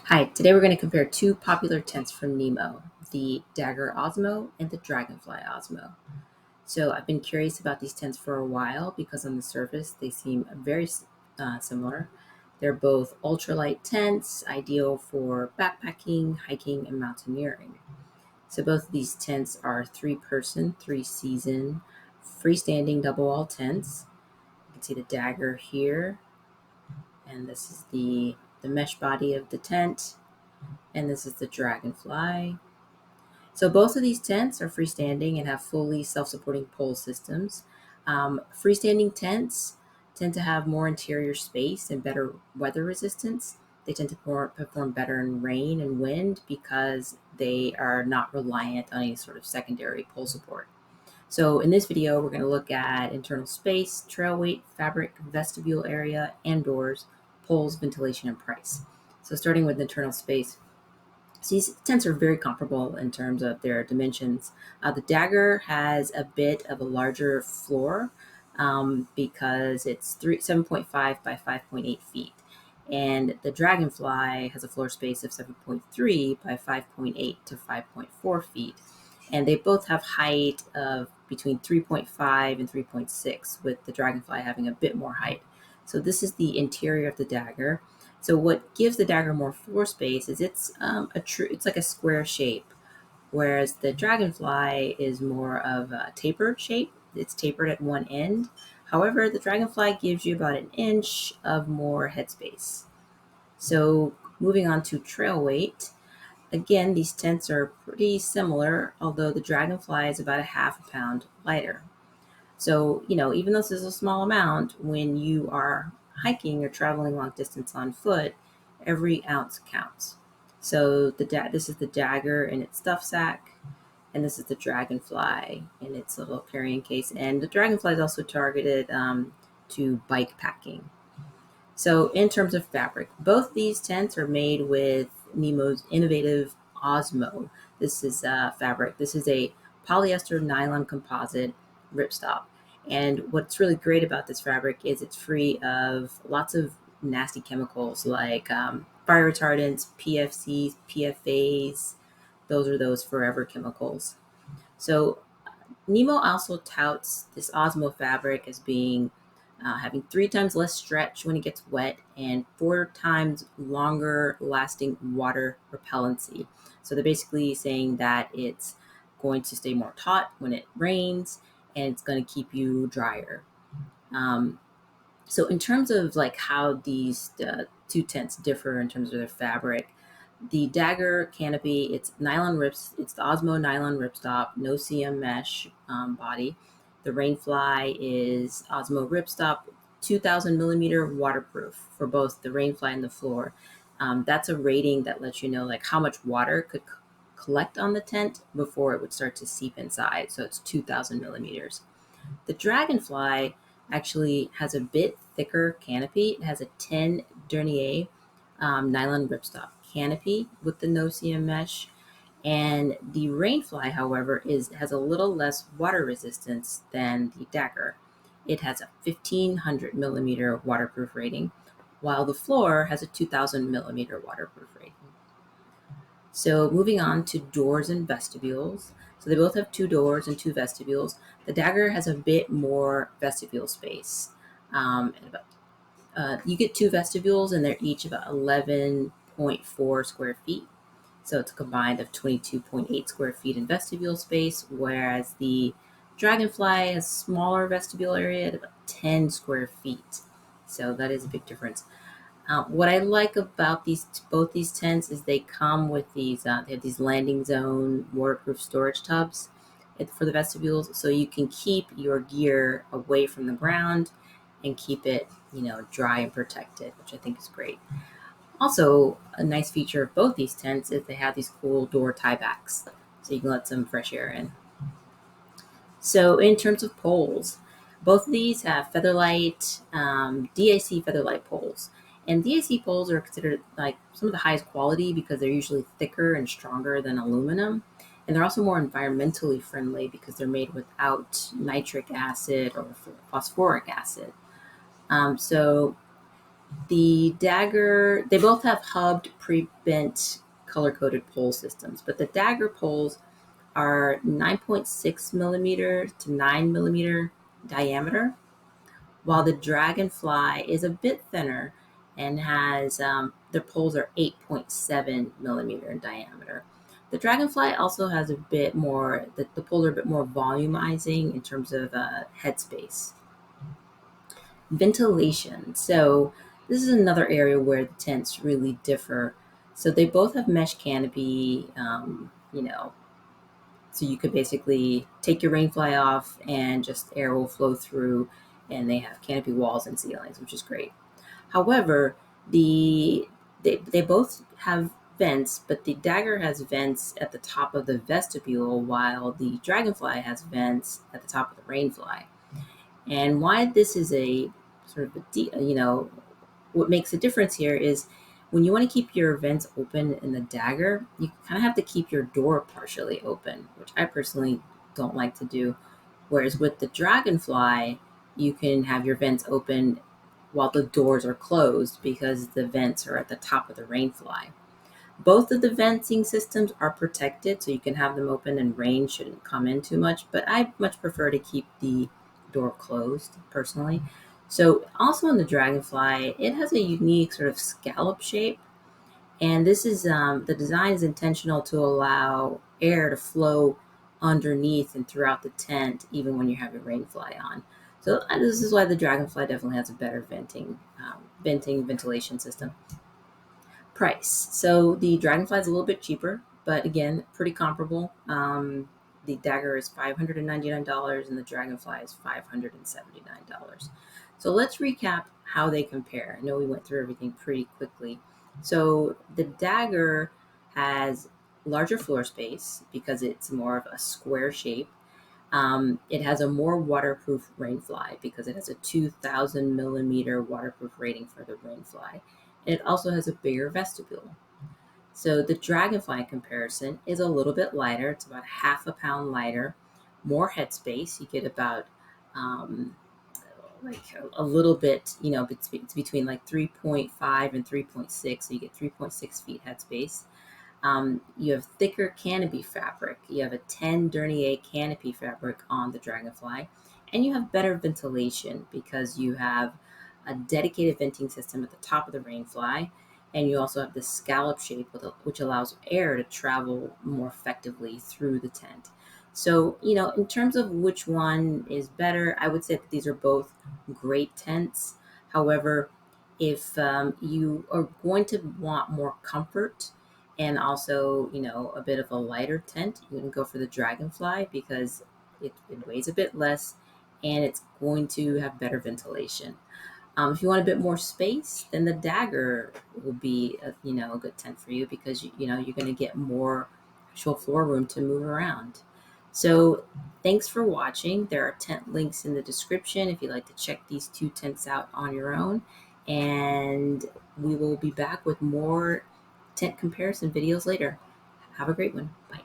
Hi, today we're going to compare two popular tents from NEMO, the Dagger Osmo and the Dragonfly Osmo. So I've been curious about these tents for a while because on the surface they seem very similar. They're both ultralight tents, ideal for backpacking, hiking, and mountaineering. So both of these tents are three-person, three-season, freestanding double-wall tents. You can see the Dagger here, and this is the mesh body of the tent. And this is the Dragonfly. So both of these tents are freestanding and have fully self-supporting pole systems. Freestanding tents tend to have more interior space and better weather resistance. They tend to perform better in rain and wind because they are not reliant on any sort of secondary pole support. So in this video, we're going to look at internal space, trail weight, fabric, vestibule area, and doors, poles, ventilation, and price. So starting with internal space, so these tents are very comparable in terms of their dimensions. The Dagger has a bit of a larger floor because it's 7.5 by 5.8 feet. And the Dragonfly has a floor space of 7.3 by 5.8 to 5.4 feet. And they both have height of between 3.5 and 3.6, with the Dragonfly having a bit more height. So this is the interior of the Dagger. So what gives the Dagger more floor space is it's like a square shape, whereas the Dragonfly is more of a tapered shape. It's tapered at one end. However, the Dragonfly gives you about an inch of more headspace. So moving on to trail weight, again, these tents are pretty similar, although the Dragonfly is about a half a pound lighter. So, even though this is a small amount, when you are hiking or traveling long distance on foot, every ounce counts. So this is the Dagger in its stuff sack, and this is the Dragonfly in its little carrying case. And the Dragonfly is also targeted to bike packing. So in terms of fabric, both these tents are made with NEMO's innovative Osmo. This is fabric. This is a polyester nylon composite ripstop. And what's really great about this fabric is it's free of lots of nasty chemicals like fire retardants, PFCs, PFAs. Those are those forever chemicals. So NEMO also touts this Osmo fabric as being having 3 times less stretch when it gets wet and 4 times longer lasting water repellency. So they're basically saying that it's going to stay more taut when it rains and it's going to keep you drier. So in terms of like how these two tents differ in terms of their fabric, the Dagger canopy, it's nylon rips. It's the Osmo nylon ripstop, no CM mesh body. The Rainfly is Osmo ripstop, 2,000 millimeter waterproof for both the Rainfly and the floor. That's a rating that lets you know like how much water could collect on the tent before it would start to seep inside. So it's 2,000 millimeters. The Dragonfly actually has a bit thicker canopy. It has a 10 denier nylon ripstop canopy with the no-CM mesh. And the Rainfly, however, has a little less water resistance than the Dagger. It has a 1,500 millimeter waterproof rating, while the floor has a 2,000 millimeter waterproof rating. So moving on to doors and vestibules. So they both have 2 doors and 2 vestibules. The Dagger has a bit more vestibule space. You get 2 vestibules and they're each about 11.4 square feet. So it's a combined of 22.8 square feet in vestibule space, whereas the Dragonfly has smaller vestibule area at about 10 square feet. So that is a big difference. What I like about both these tents is they come with these. They have these landing zone waterproof storage tubs for the vestibules, so you can keep your gear away from the ground and keep it, dry and protected, which I think is great. Also, a nice feature of both these tents is they have these cool door tiebacks, so you can let some fresh air in. So in terms of poles, both of these have Featherlight, DAC Featherlight poles. And DAC poles are considered like some of the highest quality because they're usually thicker and stronger than aluminum. And they're also more environmentally friendly because they're made without nitric acid or phosphoric acid. So The Dagger, they both have hubbed, pre-bent, color-coded pole systems, but the Dagger poles are 9.6 millimeter to 9 millimeter diameter, while the Dragonfly is a bit thinner and has their poles are 8.7 millimeter in diameter. The Dragonfly also has a bit more, the poles are a bit more volumizing in terms of headspace. Ventilation. So this is another area where the tents really differ. So they both have mesh canopy, so you could basically take your rainfly off and just air will flow through, and they have canopy walls and ceilings, which is great. However, they both have vents, but the Dagger has vents at the top of the vestibule, while the Dragonfly has vents at the top of the rainfly. And why this is a sort of what makes a difference here is when you want to keep your vents open in the Dagger, you kind of have to keep your door partially open, which I personally don't like to do. Whereas with the Dragonfly, you can have your vents open while the doors are closed because the vents are at the top of the rainfly. Both of the venting systems are protected, so you can have them open and rain shouldn't come in too much, but I much prefer to keep the door closed personally. So also on the Dragonfly, it has a unique sort of scallop shape, and this is the design is intentional to allow air to flow underneath and throughout the tent, even when you have your rainfly on. So this is why the Dragonfly definitely has a better ventilation system. Price. So the Dragonfly is a little bit cheaper, but again, pretty comparable. The Dagger is $599 and the Dragonfly is $579. So let's recap how they compare. I know we went through everything pretty quickly. So the Dagger has larger floor space because it's more of a square shape. It has a more waterproof rainfly because it has a 2,000 millimeter waterproof rating for the rainfly. It also has a bigger vestibule. So the Dragonfly comparison is a little bit lighter. It's about half a pound lighter, more headspace. You get about like a little bit, it's between like 3.5 and 3.6. So you get 3.6 feet headspace. You have thicker canopy fabric. You have a 10 denier canopy fabric on the Dragonfly, and you have better ventilation because you have a dedicated venting system at the top of the rainfly, and you also have the scallop shape which allows air to travel more effectively through the tent. So, in terms of which one is better, I would say that these are both great tents. However, if you are going to want more comfort and also, a bit of a lighter tent, you can go for the Dragonfly because it weighs a bit less and it's going to have better ventilation. If you want a bit more space, then the Dagger will be a good tent for you because you're going to get more actual floor room to move around. So thanks for watching. There are tent links in the description if you'd like to check these two tents out on your own. And we will be back with more tent comparison videos later. Have a great one. Bye.